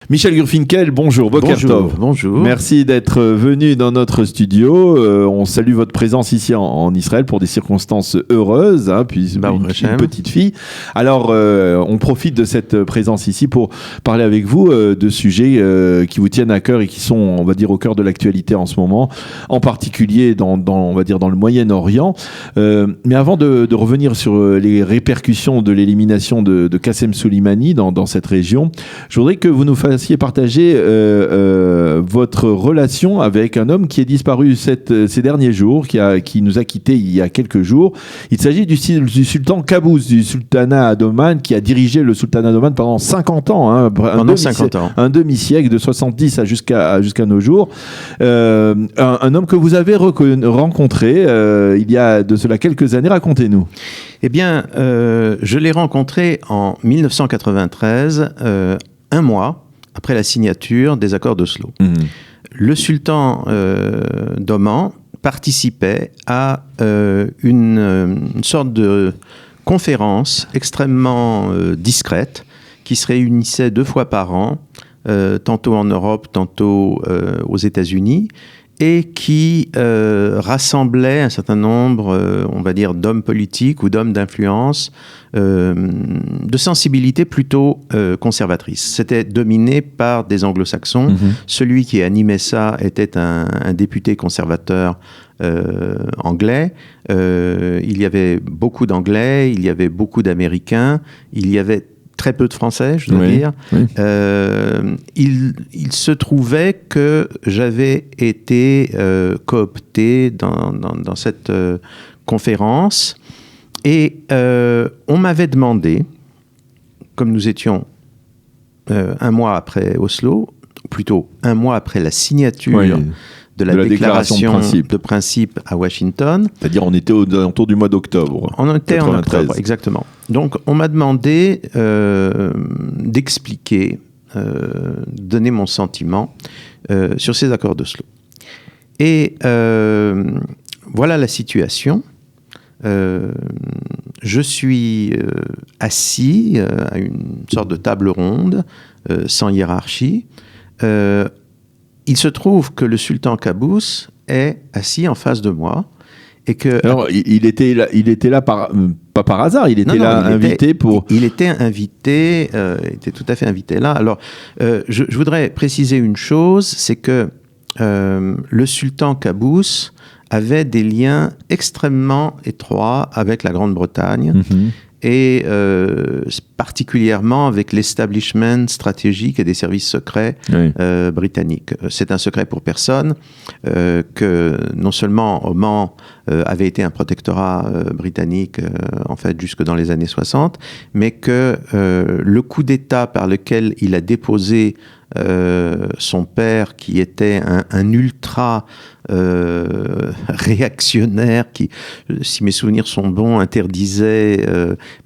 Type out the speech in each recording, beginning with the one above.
Michel Gurfinkel, bonjour. Boker Tov. Bonjour. Merci d'être venu dans notre studio. On salue votre présence ici en Israël pour des circonstances heureuses, puis une petite fille. Alors, on profite de cette présence ici pour parler avec vous de sujets qui vous tiennent à cœur et qui sont, on va dire, au cœur de l'actualité en ce moment, en particulier on va dire, dans le Moyen-Orient. Mais avant de revenir sur les répercussions de l'élimination de Qassem Soleimani dans cette région, je voudrais que vous nous fassiez partager votre relation avec un homme qui est disparu ces derniers jours, qui nous a quittés il y a quelques jours. Il s'agit du sultan Qaboos, du sultanat d'Oman, qui a dirigé le sultanat d'Oman pendant 50 ans. Pendant 50 ans. Un demi-siècle, de 70 jusqu'à nos jours. Un homme que vous avez rencontré il y a de cela quelques années. Racontez-nous. Eh bien, je l'ai rencontré en 1993, un mois après la signature des accords d'Oslo. Le sultan d'Oman participait à une sorte de conférence extrêmement discrète qui se réunissait 2 fois par an, tantôt en Europe, tantôt aux États-Unis, et qui rassemblait un certain nombre, on va dire, d'hommes politiques ou d'hommes d'influence, de sensibilité plutôt conservatrice. C'était dominé par des anglo-saxons. Celui qui animait ça était un député conservateur anglais. Il y avait beaucoup d'anglais, il y avait beaucoup d'américains, il y avait très peu de Français, je dois dire. Oui. Il se trouvait que j'avais été coopté dans cette conférence et on m'avait demandé, comme nous étions un mois après Oslo, plutôt un mois après la signature de la déclaration de principe à Washington. C'est-à-dire on était autour du mois d'octobre. On était 93. En octobre, exactement. Donc on m'a demandé d'expliquer, donner mon sentiment sur ces accords d'Oslo. Et voilà la situation. Je suis assis à une sorte de table ronde, sans hiérarchie. Il se trouve que le sultan Qaboos est assis en face de moi et que... Alors, il était là pas par hasard, il était invité pour... Il était invité, il était tout à fait invité là. Alors, je voudrais préciser une chose, c'est que le sultan Qaboos avait des liens extrêmement étroits avec la Grande-Bretagne. Et particulièrement avec l'establishment stratégique et des services secrets britanniques. C'est un secret pour personne que non seulement Oman avait été un protectorat britannique en fait jusque dans les années 60, mais que le coup d'État par lequel il a déposé son père, qui était un ultra réactionnaire, qui, si mes souvenirs sont bons, interdisait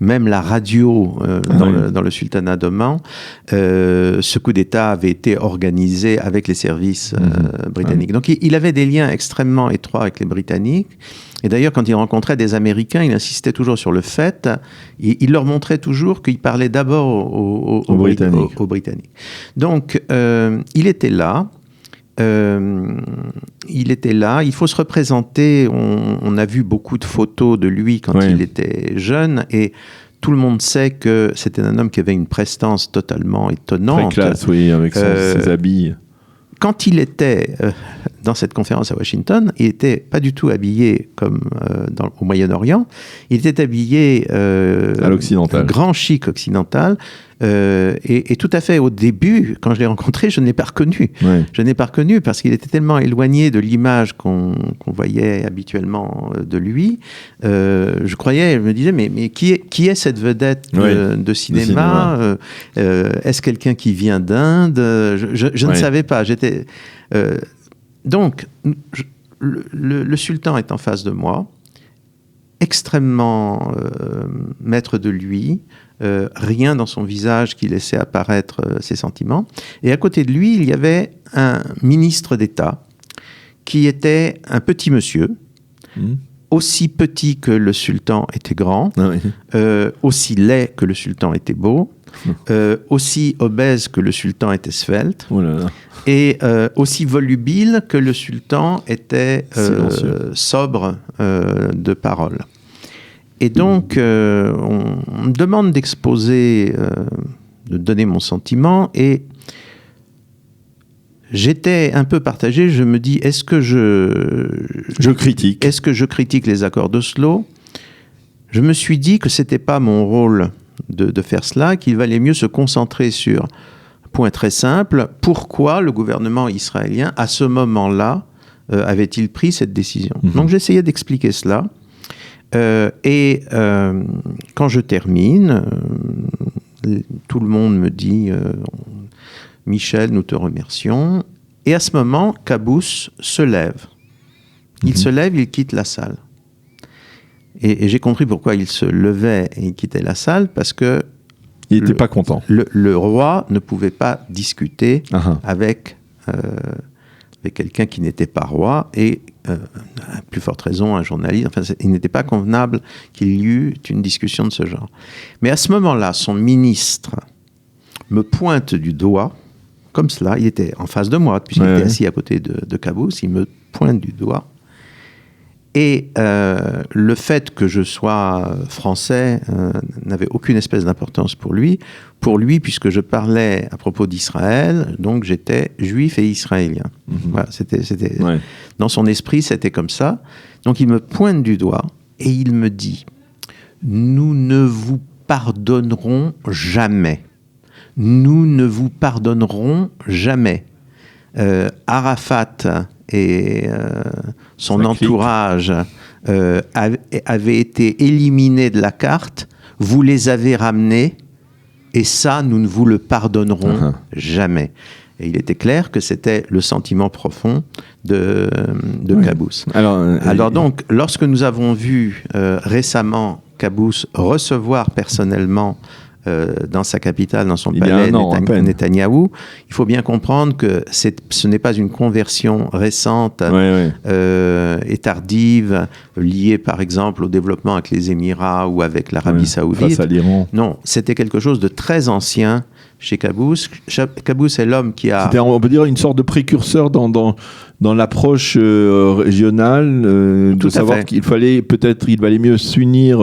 même la radio dans le sultanat d'Oman. Ce coup d'État avait été organisé avec les services britanniques. Donc il avait des liens extrêmement étroits avec les Britanniques. Et d'ailleurs, quand il rencontrait des Américains, il insistait toujours sur le fait, il leur montrait toujours qu'il parlait d'abord aux Britanniques. Donc, il était là. Il faut se représenter, on a vu beaucoup de photos de lui quand il était jeune, et tout le monde sait que c'était un homme qui avait une prestance totalement étonnante. Très classe, oui, avec ses habits. Quand il était dans cette conférence à Washington, il n'était pas du tout habillé comme au Moyen-Orient. Il était habillé à l'occidental, grand chic occidental. Et tout à fait au début, quand je l'ai rencontré, je ne l'ai pas reconnu. Je ne l'ai pas reconnu parce qu'il était tellement éloigné de l'image qu'on voyait habituellement de lui. Je me disais, mais qui est cette vedette de cinéma, est-ce quelqu'un qui vient d'Inde? Je ne savais pas. Donc, le sultan est en face de moi, extrêmement maître de lui, rien dans son visage qui laissait apparaître ses sentiments. Et à côté de lui, il y avait un ministre d'État qui était un petit monsieur, aussi petit que le sultan était grand, aussi laid que le sultan était beau, aussi obèse que le sultan était svelte, oh là là. Et aussi volubile que le sultan était sobre de parole. Et donc, on me demande d'exposer, de donner mon sentiment, et j'étais un peu partagé. Je me dis, est-ce que je critique les accords d'Oslo ? Je me suis dit que c'était pas mon rôle de faire cela, qu'il valait mieux se concentrer sur un point très simple. Pourquoi le gouvernement israélien, à ce moment-là, avait-il pris cette décision ? Donc j'essayais d'expliquer cela. Quand je termine, tout le monde me dit « Michel, nous te remercions ». Et à ce moment, Qaboos se lève. Il se lève, il quitte la salle. Et j'ai compris pourquoi il se levait et il quittait la salle, parce que il n'était pas content. Le roi ne pouvait pas discuter avec quelqu'un qui n'était pas roi, et à plus forte raison un journaliste. Enfin, il n'était pas convenable qu'il y eût une discussion de ce genre. Mais à ce moment-là, son ministre me pointe du doigt, comme cela. Il était en face de moi, puisqu'il était assis à côté de Qaboos. Il me pointe du doigt. Et le fait que je sois français n'avait aucune espèce d'importance pour lui. Pour lui, puisque je parlais à propos d'Israël, donc j'étais juif et israélien. Voilà, dans son esprit, c'était comme ça. Donc il me pointe du doigt et il me dit « Nous ne vous pardonnerons jamais. Nous ne vous pardonnerons jamais. » Arafat et son entourage avaient été éliminés de la carte, vous les avez ramenés, et ça, nous ne vous le pardonnerons jamais. Et il était clair que c'était le sentiment profond de Qaboos. Alors donc, lorsque nous avons vu récemment Qaboos recevoir personnellement dans sa capitale, dans son palais, Netanyahou, il faut bien comprendre que ce n'est pas une conversion récente et tardive, liée par exemple au développement avec les Émirats ou avec l'Arabie Saoudite. Face à l'Iran. Non, c'était quelque chose de très ancien chez Qaboos. Qaboos est l'homme qui a... C'était, on peut dire, une sorte de précurseur dans l'approche régionale, de savoir qu'il valait mieux s'unir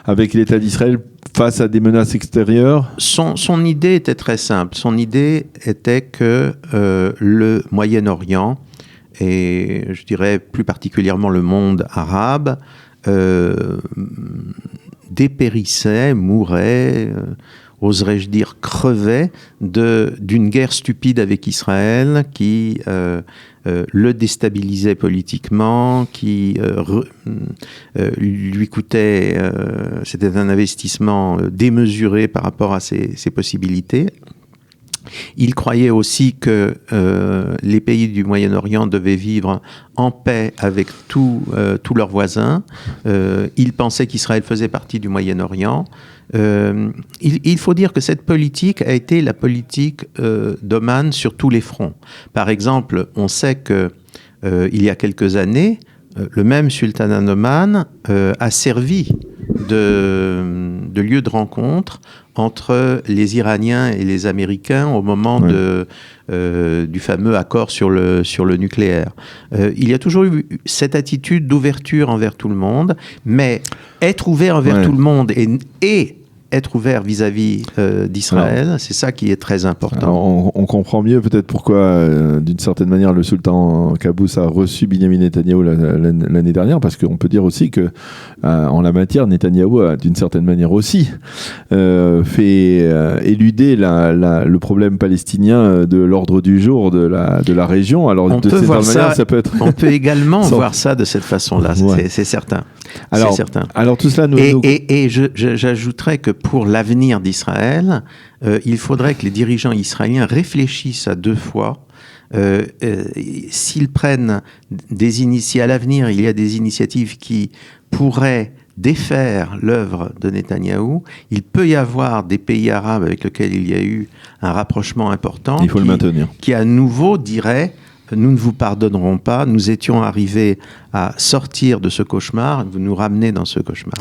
avec l'État d'Israël face à des menaces extérieures. Son idée était très simple. Son idée était que le Moyen-Orient, et je dirais plus particulièrement le monde arabe, dépérissait, mourait, oserais-je dire, crevait d'une guerre stupide avec Israël qui le déstabilisait politiquement, qui lui coûtait... c'était un investissement démesuré par rapport à ses possibilités. Il croyait aussi que les pays du Moyen-Orient devaient vivre en paix avec tous leurs voisins. Il pensait qu'Israël faisait partie du Moyen-Orient. Il faut dire que cette politique a été la politique d'Oman sur tous les fronts. Par exemple, on sait que il y a quelques années, le même sultanat d'Oman a servi de lieu de rencontre entre les Iraniens et les Américains au moment du fameux accord sur le nucléaire. Il y a toujours eu cette attitude d'ouverture envers tout le monde, mais être ouvert envers tout le monde et être ouvert vis-à-vis d'Israël, c'est ça qui est très important. Alors, on comprend mieux peut-être pourquoi, d'une certaine manière, le sultan Qaboos a reçu Binyamin Netanyahou l'année dernière, parce qu'on peut dire aussi que, en la matière, Netanyahou a d'une certaine manière aussi fait éluder le problème palestinien de l'ordre du jour de la région. Alors, on peut également voir ça de cette façon-là, c'est certain. Alors tout cela et j'ajouterais que pour l'avenir d'Israël, il faudrait que les dirigeants israéliens réfléchissent à deux fois. S'ils prennent des initiatives à l'avenir, il y a des initiatives qui pourraient défaire l'œuvre de Netanyahou. Il peut y avoir des pays arabes avec lesquels il y a eu un rapprochement important. Il faut le maintenir. Qui à nouveau dirait: nous ne vous pardonnerons pas, nous étions arrivés à sortir de ce cauchemar, vous nous ramenez dans ce cauchemar.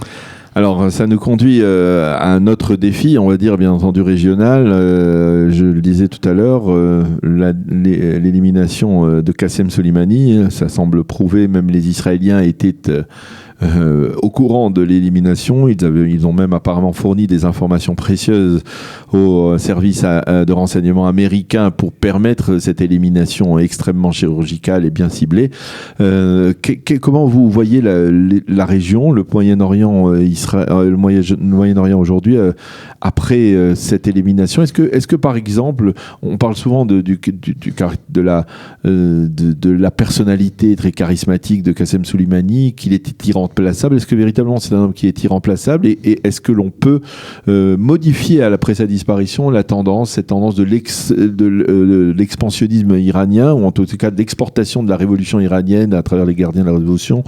Alors, ça nous conduit à un autre défi, on va dire, bien entendu, régional. Je le disais tout à l'heure, l'élimination de Qassem Soleimani, ça semble prouver, même les Israéliens étaient au courant de l'élimination. Ils ont même apparemment fourni des informations précieuses aux services de renseignement américains pour permettre cette élimination extrêmement chirurgicale et bien ciblée. Comment vous voyez la région, le Moyen-Orient, le Moyen-Orient aujourd'hui, après cette élimination? Est-ce que par exemple, on parle souvent de la personnalité très charismatique de Qassem Soleimani, qu'il était irremplaçable. Est-ce que véritablement c'est un homme qui est irremplaçable, et est-ce que l'on peut modifier après sa disparition cette tendance de l'expansionnisme iranien, ou en tout cas d'exportation de la révolution iranienne à travers les gardiens de la révolution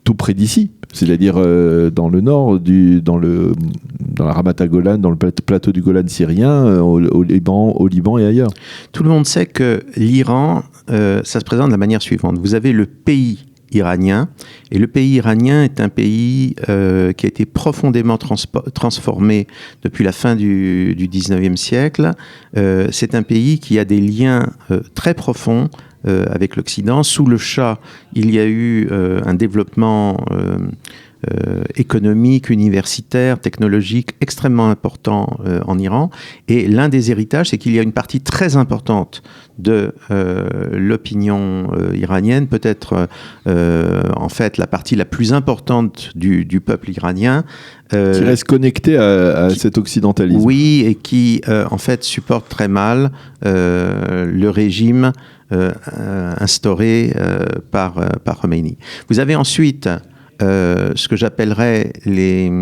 tout près d'ici, c'est-à-dire dans le nord, dans la Ramat Golan, dans le plateau du Golan syrien, au Liban et ailleurs? Tout le monde sait que l'Iran, ça se présente de la manière suivante. Vous avez le pays iranien, et le pays iranien est un pays qui a été profondément transformé depuis la fin du 19e siècle. C'est un pays qui a des liens très profonds avec l'Occident. Sous le Shah, il y a eu un développement économique, universitaire, technologique extrêmement important en Iran. Et l'un des héritages, c'est qu'il y a une partie très importante de l'opinion iranienne, peut-être en fait la partie la plus importante du peuple iranien. Qui reste connecté à cet occidentalisme. Oui, et qui en fait supporte très mal le régime instauré par Khomeini. Vous avez ensuite ce que j'appellerais les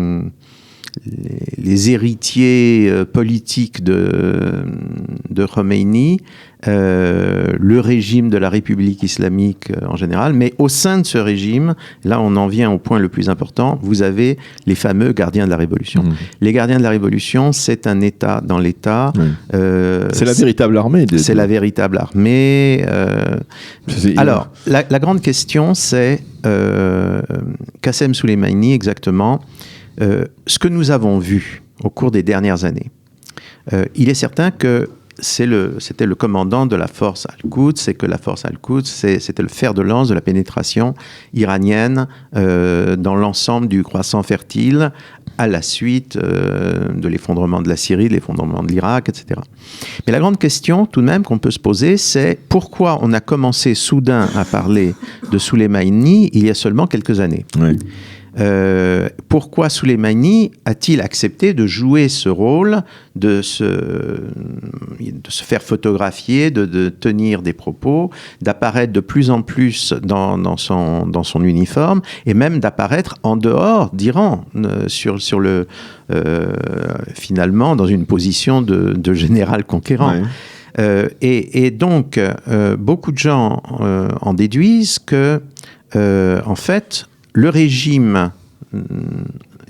héritiers politiques de Khomeini, le régime de la République islamique en général, mais au sein de ce régime, là on en vient au point le plus important, vous avez les fameux gardiens de la Révolution. Les gardiens de la Révolution, c'est un État dans l'État. C'est la véritable armée. C'est la véritable armée. Alors, la grande question, c'est Qassem Soleimani, exactement. Ce que nous avons vu au cours des dernières années, il est certain que c'était le commandant de la force Al-Quds, et que la force Al-Quds, c'était le fer de lance de la pénétration iranienne dans l'ensemble du croissant fertile, à la suite de l'effondrement de la Syrie, de l'effondrement de l'Irak, etc. Mais la grande question, tout de même, qu'on peut se poser, c'est pourquoi on a commencé soudain à parler de Soleimani il y a seulement quelques années. Oui. Pourquoi Soleimani a-t-il accepté de jouer ce rôle, de se faire photographier, de tenir des propos, d'apparaître de plus en plus dans son uniforme, et même d'apparaître en dehors d'Iran, finalement dans une position de général conquérant. Ouais. Et donc, beaucoup de gens en déduisent que, en fait, le régime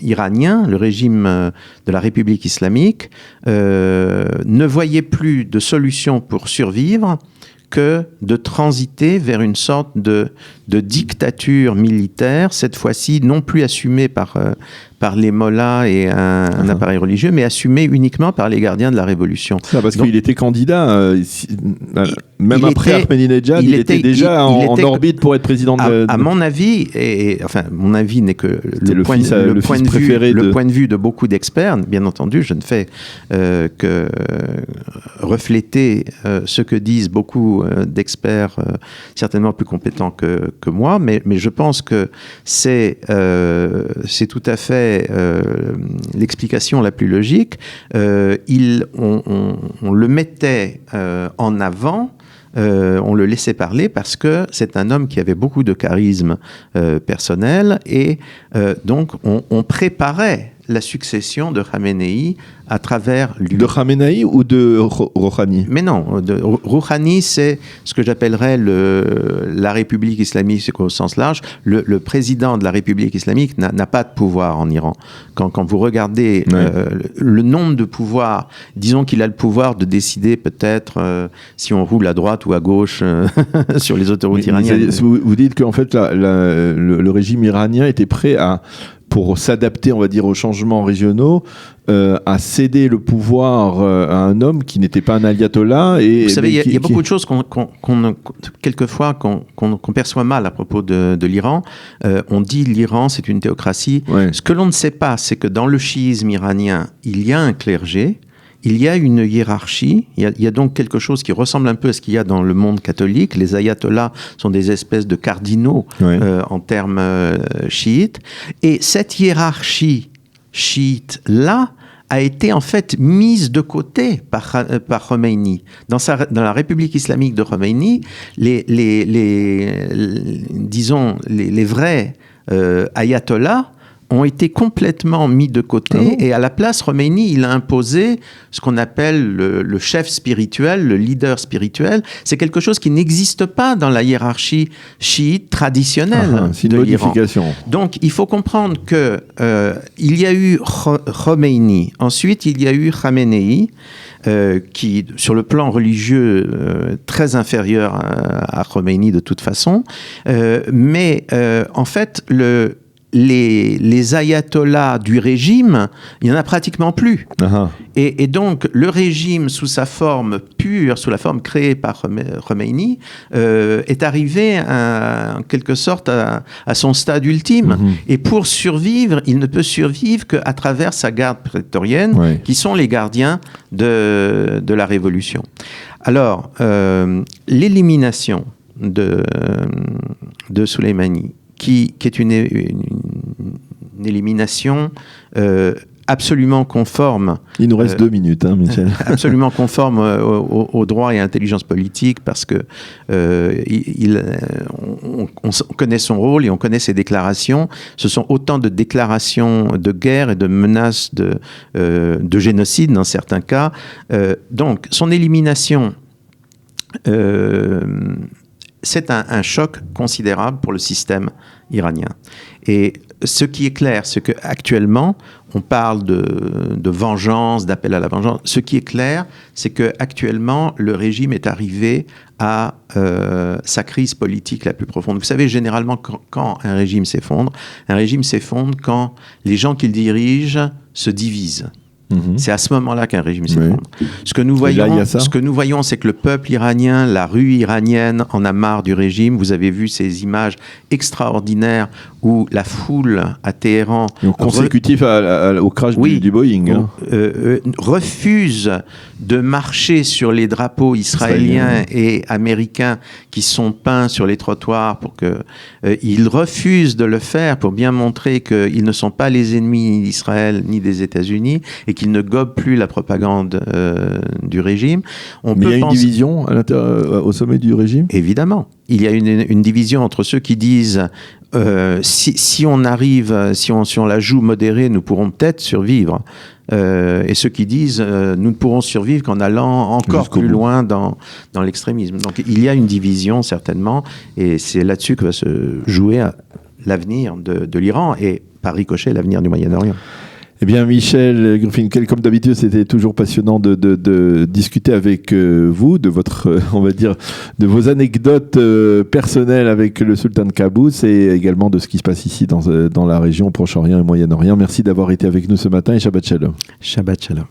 iranien, le régime de la République islamique, ne voyait plus de solution pour survivre que de transiter vers une sorte de dictature militaire, cette fois-ci non plus assumée par les mollahs et un appareil religieux, mais assumée uniquement par les gardiens de la Révolution. Ça, parce qu'il était candidat, même après Ahmadinejad, il était déjà en orbite pour être président de... À mon avis, enfin, mon avis n'est que le point de vue de beaucoup d'experts, bien entendu, je ne fais que refléter ce que disent beaucoup d'experts, certainement plus compétents que moi, mais je pense que c'est tout à fait l'explication la plus logique. On le mettait en avant, on le laissait parler parce que c'est un homme qui avait beaucoup de charisme personnel, et donc on préparait la succession de Khamenei à travers lui. De Khamenei ou de Rouhani? Mais non, Rouhani, c'est ce que j'appellerais la République islamique au sens large. Le président de la République islamique n'a pas de pouvoir en Iran. Quand vous regardez le nombre de pouvoirs, disons qu'il a le pouvoir de décider peut-être si on roule à droite ou à gauche sur les autoroutes iraniennes. Vous dites qu'en fait le régime iranien était prêt à pour s'adapter, on va dire, aux changements régionaux, a cédé le pouvoir à un homme qui n'était pas un ayatollah. Vous savez, il y a beaucoup de choses quelquefois qu'on perçoit mal à propos de l'Iran. On dit l'Iran, c'est une théocratie. Ouais. Ce que l'on ne sait pas, c'est que dans le chiisme iranien, il y a un clergé, il y a une hiérarchie, il y a donc quelque chose qui ressemble un peu à ce qu'il y a dans le monde catholique. Les ayatollahs sont des espèces de cardinaux en termes chiites. Et cette hiérarchie chiite-là a été en fait mise de côté par Khomeini. Dans la République islamique de Khomeini, disons, les vrais ayatollahs ont été complètement mis de côté et à la place, Khomeini, il a imposé ce qu'on appelle le chef spirituel, le leader spirituel. C'est quelque chose qui n'existe pas dans la hiérarchie chiite traditionnelle de l'Iran. Donc, il faut comprendre que il y a eu Khomeini, ensuite il y a eu Khamenei, qui, sur le plan religieux, très inférieur à Khomeini de toute façon, mais en fait, les ayatollahs du régime, il n'y en a pratiquement plus. Et donc, le régime, sous sa forme pure, sous la forme créée par Khomeini, est arrivé en quelque sorte à son stade ultime. Et pour survivre, il ne peut survivre qu'à travers sa garde prétorienne, qui sont les gardiens de la révolution. Alors, l'élimination de Soleimani, qui est une élimination absolument conforme. Il nous reste 2 minutes, Michel. Absolument conforme au droit et à l'intelligence politique, parce que on connaît son rôle et on connaît ses déclarations. Ce sont autant de déclarations de guerre et de menaces de génocide dans certains cas. Donc, son élimination... c'est un choc considérable pour le système iranien. Et ce qui est clair, c'est qu'actuellement, on parle de vengeance, d'appel à la vengeance. Ce qui est clair, c'est qu'actuellement, le régime est arrivé à sa crise politique la plus profonde. Vous savez, généralement, quand un régime s'effondre quand les gens qu'il dirige se divisent. C'est à ce moment-là qu'un régime s'effondre. Ce que nous voyons, c'est que le peuple iranien, la rue iranienne en a marre du régime. Vous avez vu ces images extraordinaires où la foule à Téhéran... Consécutif au crash du Boeing. Refuse de marcher sur les drapeaux israéliens et américains qui sont peints sur les trottoirs pour que... ils refusent de le faire pour bien montrer qu'ils ne sont pas les ennemis d'Israël ni des États-Unis et qu'ils ne gobent plus la propagande du régime. Mais il y a une division au sommet du régime ? Évidemment. Il y a une division entre ceux qui disent si on la joue modérée, nous pourrons peut-être survivre. Et ceux qui disent nous ne pourrons survivre qu'en allant encore plus loin dans l'extrémisme. Donc il y a une division certainement, et c'est là-dessus que va se jouer l'avenir de l'Iran et par ricochet l'avenir du Moyen-Orient. Eh bien, Michel Gruffinkel, comme d'habitude, c'était toujours passionnant de discuter avec vous de votre, on va dire, de vos anecdotes personnelles avec le sultan de Qaboos et également de ce qui se passe ici dans la région Proche-Orient et Moyen-Orient. Merci d'avoir été avec nous ce matin et Shabbat Shalom. Shabbat Shalom.